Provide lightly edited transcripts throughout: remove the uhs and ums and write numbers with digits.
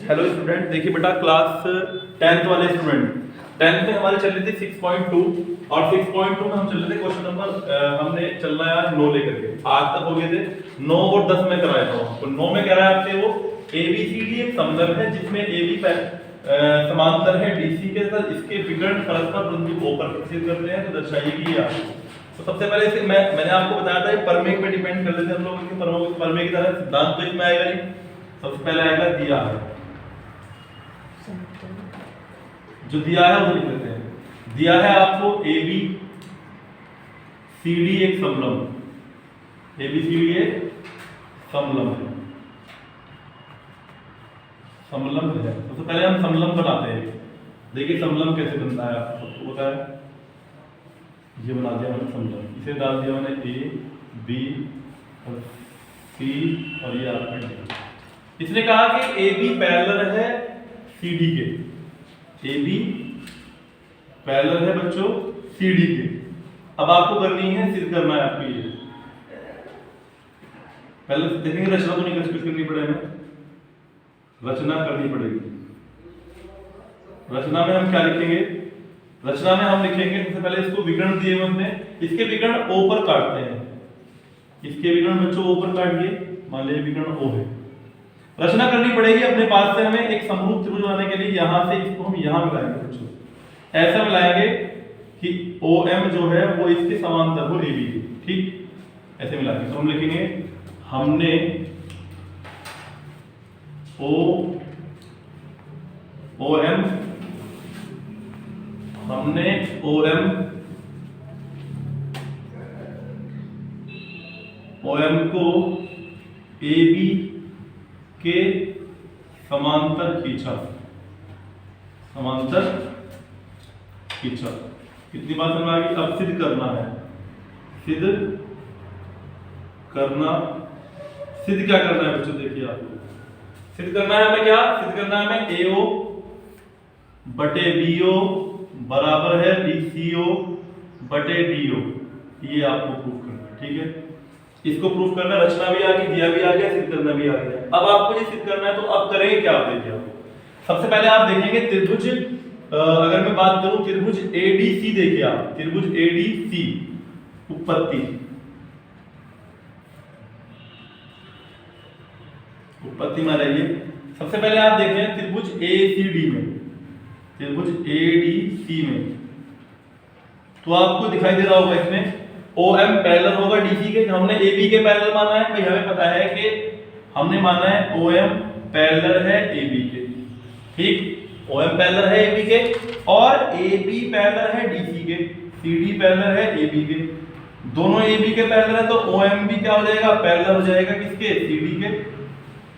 Hello student, देखिए बेटा class 10th वाले स्टूडेंट 10th में हमारे चल रही थी 6.2 और 6.2 में हम चल रहे थे क्वेश्चन नंबर हमने चल रहा है 9 लेकर के आज तक हो गए थे 9 और 10 में कराया था। तो 9 में कह रहा है आपसे वो ABCD एक समलंब है जिसमें AB समांतर है DC के साथ, इसके विकर्ण परस्पर बिंदु O पर प्रतिच्छेद करते हैं तो दर्शाइए कि आप। तो सबसे पहले इसे मैंने आपको बताया था परमेय पे डिपेंड कर लेते हैं हम लोग कि परमेय की तरह सिद्धांत तो इसमें आएगा नहीं। सबसे पहले आएगा दिया है, जो दिया है वो लिख लेते हैं। दिया है आपको ABCD एक समलंब, ABCD एक समलंब है, समलंब है। सबसे पहले हम समलंब बनाते हैं। देखिए समलंब कैसे बनता है आपको पता है, ये बना दिया मैंने समलंब, इसे डाल दिया मैंने A B और C और ये आपका D। इसने कहा कि AB पैरेलल है CD के, AB पैरेलल है बच्चों CD के। अब आपको करनी है, सिद्ध करना है आपको। ये पहले देखेंगे रचना तो नहीं करनी पड़ेगी, रचना करनी पड़ेगी। रचना में हम क्या लिखेंगे? रचना में हम लिखेंगे सबसे पहले इसको विकर्ण दिए हमने, इसके विकर्ण O पर काटते हैं। इसके विकर्ण बच्चों O पर काट दिए, मान लीजिए विकर्ण O है। रचना करनी पड़ेगी अपने पास से हमें एक समरूप त्रिभुज बनाने के लिए। यहां से इसको हम यहां मिलाएंगे बच्चों, ऐसा मिलाएंगे कि OM जो है वो इसके समांतर हो AB के, ठीक ऐसे मिलाएंगे। तो हम लिखेंगे हमने OM को AB के समांतर खींचा, समांतर खींचा। कितनी बात समझ आ गई? अब सिद्ध करना है, सिद्ध करना। सिद्ध क्या करना है बच्चों? देखिए आपको सिद्ध करना है हमें, क्या सिद्ध करना है हमें? AO बटे BO बराबर है BCO बटे DO। ये आपको प्रूफ करना है, ठीक है। इसको प्रूफ करना, रचना भी आ गई, दिया भी आ गया, सिद्ध करना भी आ गया। अब आपको ये सिद्ध करना है तो अब करेंगे क्या? आप देखिए, सबसे पहले आप देखेंगे त्रिभुज, अगर मैं बात करूं त्रिभुज ADC, देखिए आप त्रिभुज ADC उत्पत्ति, उत्पत्ति में रहिए। सबसे पहले आप देखें त्रिभुज ACD में, त्रिभुज ADC में तो आपको दिखाई दे रहा होगा इसमें OM पैरेलल होगा DC के। हमने AB के पैरेलल माना है भाई, हमें पता है कि हमने माना है OM पैरेलल है AB के, ठीक। OM पैरेलल है AB के और AB पैरेलल है DC के, CD पैरेलल है AB के। दोनों AB के पैरेलल है तो OM भी क्या हो जाएगा? पैरेलल हो जाएगा किसके? CD के।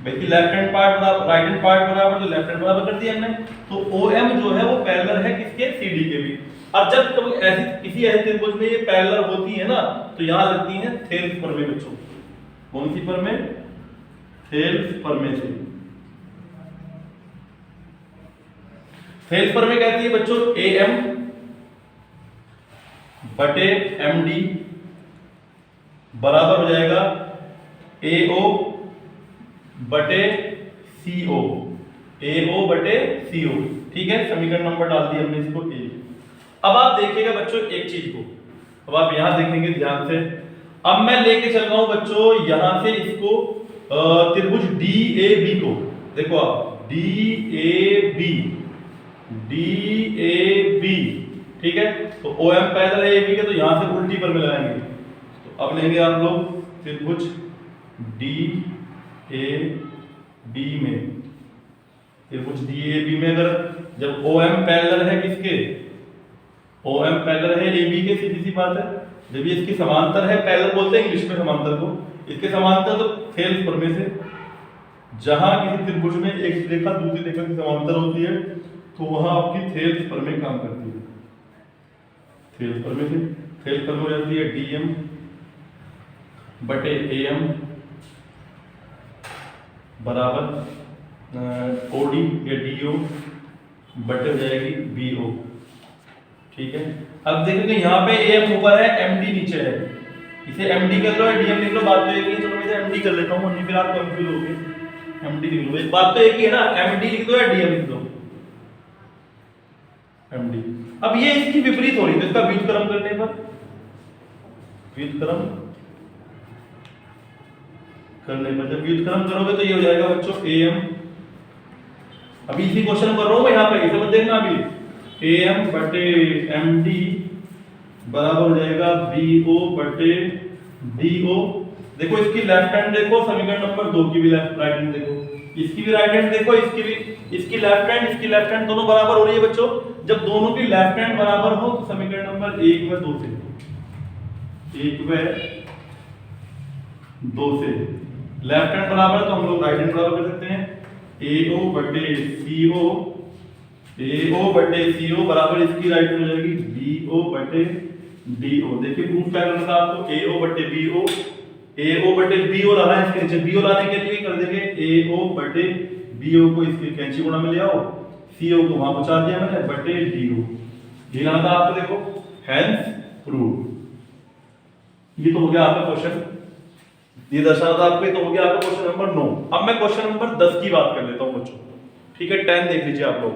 भाई लेफ्ट हैंड पार्ट बराबर राइट हैंड पार्ट बराबर, तो लेफ्ट हैंड बराबर कर दिया हमने। तो OM जो है वो पैरेलल है किसके? CD के भी। और जब कभी ऐसी किसी ऐसे त्रिभुज में ये पैरेलल होती है ना तो यहां लगती है थेल्स प्रमेय बच्चों। कौन सी प्रमेय? थेल्स प्रमेय से। थेल्स प्रमेय कहती है बच्चों AM बटे MD बराबर हो जाएगा AO बटे CO, AO बटे CO, ठीक है। समीकरण नंबर डाल दिया हमने इसको A। अब आप देखिएगा बच्चों एक चीज को, अब आप यहां देखेंगे ध्यान से। अब मैं लेके चल रहा हूं बच्चों यहां से इसको त्रिभुज DAB को, देखो आप DAB, ठीक है। तो OM पैरेलल है AB के, तो यहां से उल्टी पर मिलाएंगे। तो अब लेंगे आप लोग त्रिभुज DAB में, त्रिभुज DAB में अगर जब OM पैरेलल है किसके? OM पैरेलल है AB के, सीधी सी बात है। जब ये इसकी समांतर है, पैरेलल बोलते हैं इंग्लिश में समांतर को, इसके समांतर तो थेल्स प्रमेय से। जहां किसी त्रिभुज में एक रेखा दूसरी रेखा की समांतर होती है तो वहां आपकी थेल्स प्रमेय काम करती है। थेल्स प्रमेय से थेल्स प्रमेय हो जाती है DM बटे AM बराबर OD या DO बटे हो जाएगी BO, ठीक है। अब देखो यहाँ पे AM ऊपर है, MD नीचे है, इसे MD कर लो या DM लिख लो, बात तो एक ही। चलो मैं इसे MD कर लेता हूँ, फिर आप कंफ्यूज होगे। MD लिख लो, एक बात तो एक ही है ना, MD लिख दो या DM लिख दो, MD। अब ये इसकी विपरीत हो रही है, तो इसका व्युत्क्रम करने पर, व्युत्क्रम करने पर जब व्युत्क्रम करोगे तो ये हो जाएगा बच्चों AM, अभी इसी क्वेश्चन कर रहा हूं मैं यहाँ पे, इसे मत देखना अभी, AM बटे MD बराबर हो जाएगा BO बटे DO। देखो इसकी लेफ्ट हैंड देखो, समीकरण नंबर 2 की भी राइट हैंड देखो, इसकी भी राइट हैंड देखो, इसकी भी, इसकी लेफ्ट हैंड दोनों बराबर हो रही है बच्चों। जब दोनों की लेफ्ट हैंड बराबर हो तो समीकरण नंबर 1 व 2 से, 1 व 2 से लेफ्ट हैंड बराबर तो हम लोग राइट हैंड बराबर कर सकते हैं, AO बटे CO, AO बटे CO बराबर इसकी राइट हैंड हो जाएगी BO बटे DO। देखिए प्रूफ क्या करना था आपको, AO बटे BO, AO बटे BO लाना है, इसके नीचे BO लाने के लिए कर देंगे AO बटे BO को इसके कैंची गुणा में ले आओ, CO को वहां पहुंचा दिया मैंने बटे DO, ये लाना था आपको। देखो हेंस प्रूफ, ये तो हो गया आपका क्वेश्चन, ये दर्शाना था आपको, ये तो हो गया आपका क्वेश्चन नंबर 9। अब मैं क्वेश्चन नंबर 10 की बात कर लेता हूं बच्चों, ठीक है। 10 देख लीजिए आप लोग,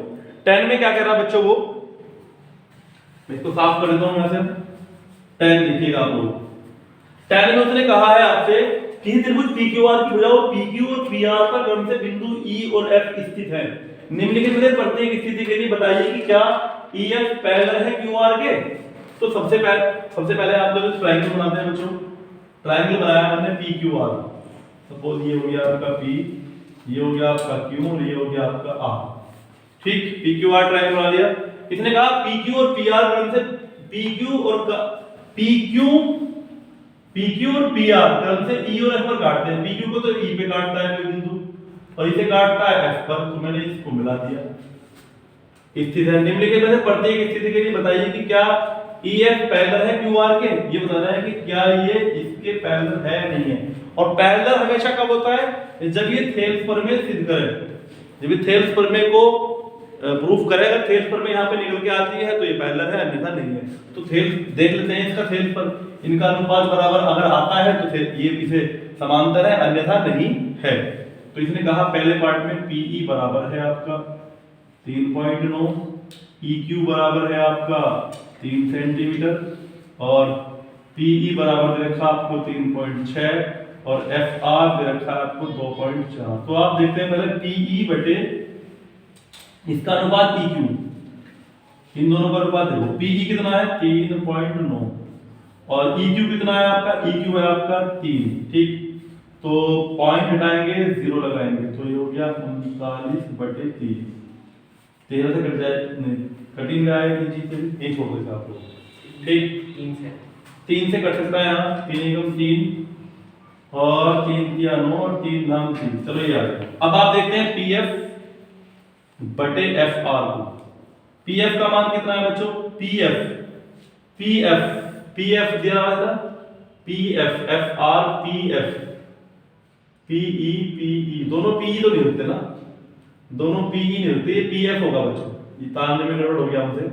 10 में क्या कह रहा है बच्चों, वो मैं इसको साफ कर देता हूं यहां से। 10 देखिएगा आप लोग, 10 में उसने कहा है आपसे कि त्रिभुज PQR की भुजाओं PQ और PR पर क्रम से बिंदु E और F स्थित है, निम्नलिखित में प्रत्येक स्थिति के लिए बताइए कि क्या EF पैरेलल है QR के। तो सबसे पहले आप लोग ट्रायंगल बनाते हैं बच्चों, ट्रायंगल बनाया हमने PQR, सपोज ये हो गया आपका P, ये हो गया आपका Q और ये हो गया आपका R, ठीक। PQR ट्रायंगल बना लिया। इसने कहा PQ और PR क्रम से PQ और PR क्रम से E और F पर काटते हैं, PQ को तो E पे काटता है कोई बिंदु और इसे काटता है F पर, तो मैंने इसको मिला दिया। स्थिति है, निम्नलिखित में से प्रत्येक स्थिति के लिए बताइए कि क्या EF पैरेलल है QR के, ये बताना है कि क्या ये इसके पैरेलल है नहीं है। और पैरेलल हमेशा कब होता है, जब ये थेल्स प्रमेय सिद्ध करे, जब ये थेल्स प्रमेय को प्रूफ करे। अगर थेल्स प्रमेय यहाँ पे निकल के आती है तो ये पैरेलल है, अन्यथा नहीं है। तो थेल्स देख लेते हैं, इसका थेल्स पर इनका अनुपात बराबर अगर आता है तो ये इसे समांतर है, अन्यथा नहीं है। तो इसने कहा पहले पार्ट में PE बराबर है आपका 3.9, EQ बराबर है आपका 3 सेंटीमीटर और PE बराबर दे रखा आपको 3.6 और FR दे रखा आपको 2.4। तो आप देखते हैं पहले PE बटे इसका अनुपात EQ, इन दोनों का अनुपात देखो, PE कितना है 3.9 और EQ कितना है आपका, EQ है आपका 3, ठीक। तो पॉइंट हटाएंगे 0 लगाएंगे तो ये हो गया 39 बटे 3, 13 से कट जाए, नहीं कटिंग आएगी जी, तो ये छोड़ देगा आप लोग, ठीक। 3 से कट सकता है यहाँ, 3 एकम 3 और 3 किया 9 और 3 धाम 3, चलो ये आ गया। अब आप देखते हैं PF बटे FR को, PF का मान कितना है बच्चों, PF दिया हुआ था, PF FR PF PE दोनों PE तो नहीं होते ना, दोनों PE नहीं होते, ये PF होगा बच्चों, ये तालमेल में गड़बड़ हो गया हमसे,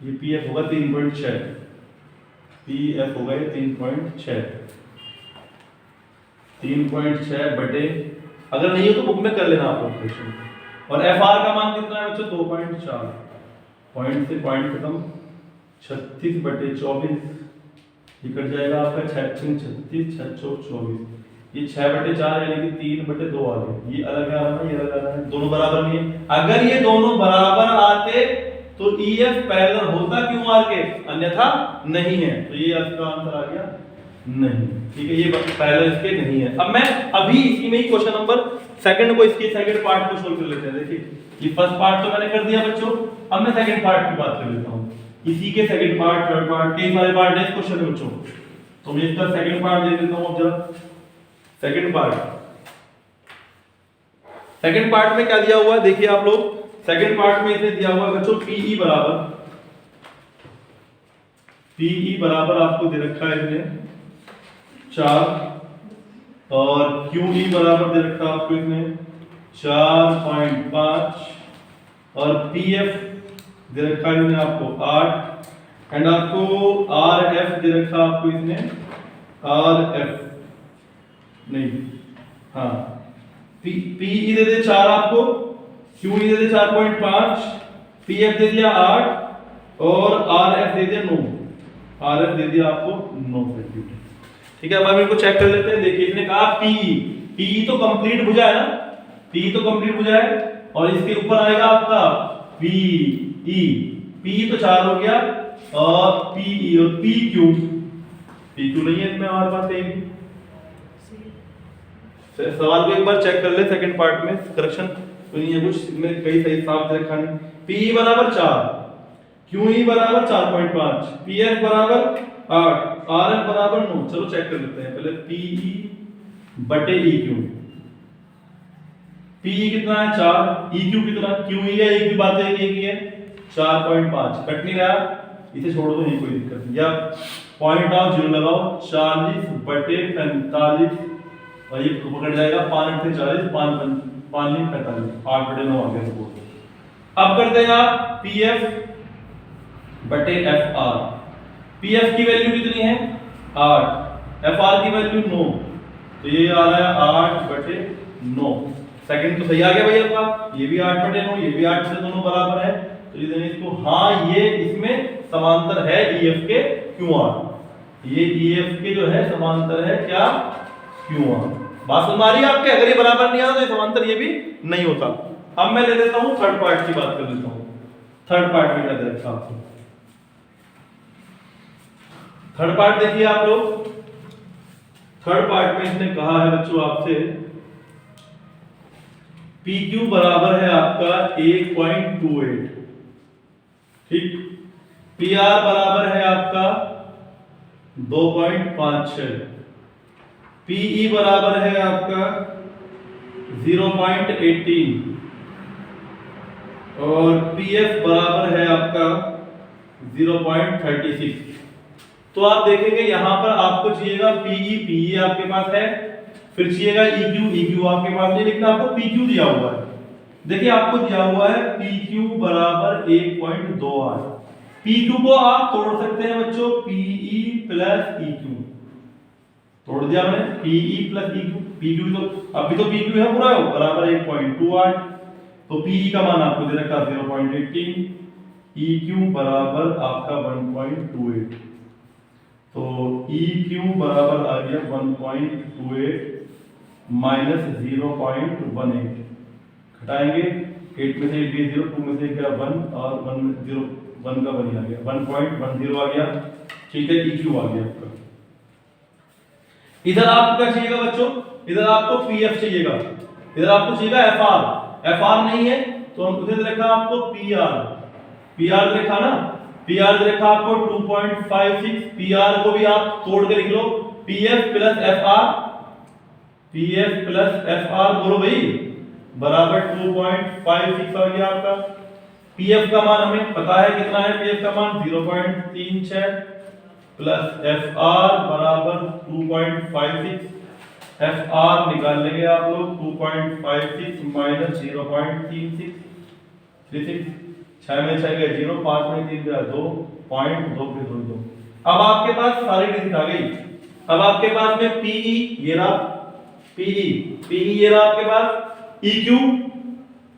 ये PF होगा 3.6, PF होगा ये 3.6 बटे, अगर नहीं हो तो बुक में कर लेना आप लोग क्वेश्चन। और FR का मान कितना है बच्चों 2.4, पॉइंट से पॉइंट खत्म, 36 बटे 24, ये कट जाएगा आपका 36 36 24, ये 6 बटे 4 यानी कि 3 बटे 2 आ गए, ये अलग आ रहा है, ये अलग आ रहा है, दोनों बराबर नहीं है। अगर ये दोनों बराबर आते तो EF पैरेलल होता QR के, अन्यथा नहीं है, तो ये इसका आंसर आ गया नहीं, ठीक है, ये पैरेलल इसके नहीं है। अब मैं अभी इसी में ही क्वेश्चन नंबर सेकंड को, इसके सेकंड पार्ट को सोल्व कर लेते हैं। देखिए ये फर्स्ट पार्ट तो मैंने कर दिया बच्चों, अब मैं सेकंड पार्ट की बात कर लेता हूं, इसी के सेकंड पार्ट, थर्ड पार्ट, कई सारे पार्ट है इस क्वेश्चन में बच्चों, तो मैं इसका सेकंड पार्ट देख लेता हूं। अब जरा सेकंड पार्ट में क्या दिया हुआ है देखिए आप लोग, सेकंड पार्ट में इसे दिया हुआ है बच्चों PE बराबर आपको दे रखा है इसमें 4 और QE बराबर दे रखा है आपको इसमें 4.5 और PF दे रखा है इसमें आपको 8 एंड आपको RF दे रखा आपको इसमें RF नहीं, हाँ पीई दे दे 4 आपको, क्यूई दे दे 4.5, पीएफ दे दिया 8 और आरएफ दे दिया 9। आरएफ दे दिया आपको 9 सेंटीमीटर। ठीक है, अब हम इनको चेक कर लेते हैं। देखिए इसने कहा पीई तो कंप्लीट भुजा है ना, पीई तो कंप्लीट भुजा है और इसके ऊपर आएगा आपका पीई। पी तो 4 हो गया और पीई और पीक्यू नहीं है इसमें हमारे पास कहीं भी। सवाल को एक बार चेक कर ले सेकंड पार्ट में, करेक्शन तो नहीं है कुछ में, कई सही साफ रखा नहीं। पीई बराबर 4, क्यूई बराबर 4.5, पीएफ बराबर 8, आरएफ बराबर 9। चलो चेक कर लेते हैं पहले पीई बटे ईक्यू। पीई कितना है 4, ईक्यू कितना, क्यूई है ईक्यू बात है एक ही है 4.5, कट नहीं रहा, इसे छोड़ दो नहीं कोई दिक्कत नहीं। या पॉइंट ऑफ 0 लगाओ, 40 बटे 45 और ये पकड़ जाएगा 5 से 40, 5 5 45, 8 बटे 9 आ गया सपोज। अब करते हैं आप पीएफ बटे एफआर। पीएफ की वैल्यू कितनी है 8, एफआर की वैल्यू 9, तो ये आ रहा है 8 बटे 9। सेकंड तो सही आ गया भाई आपका, ये भी 8 बटे 9, ये भी 8 बटे 9 बराबर है, तो ये देने इसको, हाँ ये इसमें समांतर है ईएफ के क्यूआर, ये ईएफ के जो है समांतर है क्या क्यूआर। बात समझ आ रही है आपके, अगर ये बराबर नहीं आता तो समांतर ये भी नहीं होता। अब मैं ले लेता हूं थर्ड पार्ट की बात कर लेता हूं। थर्ड पार्ट में क्या दे रखा आपको, थर्ड पार्ट देखिए आप लोग। थर्ड पार्ट में इसने कहा है बच्चों आपसे PQ बराबर है आपका 1.28, ठीक, PR बराबर है आपका 2.56, PE बराबर है आपका 0.18 और PF बराबर है आपका 0.36। तो आप देखेंगे यहां पर आपको चाहिएगा PE आपके पास है, फिर चाहिएगा EQ आपके पास नहीं, लेकिन आपको PQ दिया हुआ है। देखिए आपको दिया हुआ है PQ बराबर 1.28। PQ को आप तोड़ सकते हैं बच्चों, PE प्लस EQ तोड़ दिया मैंने, PE प्लस EQ। PQ तो अभी तो PQ है पूरा बराबर 1.28, तो PE का मान आपको दे रखा 0.18, EQ बराबर आपका 1.28, तो EQ बराबर आ गया 1.28 माइनस 0.18, घटाएंगे 8 में से 8 गया 0, 2 में से क्या 1 और 1 में 0, 1 का 1 ही आ गया, 1.10 आ गया। ठीक है, EQ आ गया आपका। इधर आपको क्या चाहिएगा बच्चों, इधर आपको PF चाहिएगा, इधर आपको चाहिएगा FR नहीं है तो हम उधर देखा आपको PR देखा ना, PR देखा आपको 2.56, PR को भी आप तोड़ के लिख लो, PF प्लस FR बोलो भाई बराबर 2.56 आ गया आपका। PF का मान हमें पता है कितना है, PF का मान 0.36 प्लस FR बराबर 2.56, FR निकाल लेंगे आप लोग 2.56 माइनस 0.36, 6 में 6 गए 0, 5 में 3 गया 2, 2.2। अब आपके पास सारी डिजिट आ गई। अब आपके पास में PE ये रहा, PE ये रहा आपके पास,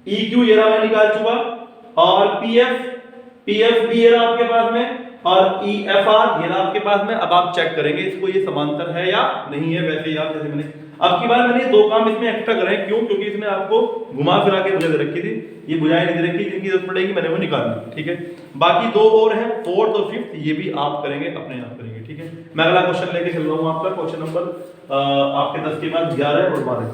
EQ ये रहा मैं निकाल चुका, और PF भी ये रहा आपके पास में, और FR ये रहा आपके पास में। अब आप चेक करेंगे इसको ये समांतर है या नहीं है। वैसे ही आप जैसे मैंने अब की बार मैंने 2 काम इसमें एक्स्ट्रा करे, क्यों, क्योंकि इसने आपको घुमा फिरा के भुजा दे रखी थी, ये भुजाएं नहीं दे रखी जिनकी जरूरत पड़ेगी मैंने वो निकाल दी। ठीक है, बाकी 2 और हैं, 4th और 5th, ये भी आप करेंगे, अपने आप करेंगे। ठीक है, मैं अगला क्वेश्चन लेके चल रहा हूँ आपका, क्वेश्चन नंबर आपके 10 के बाद 11 और 12।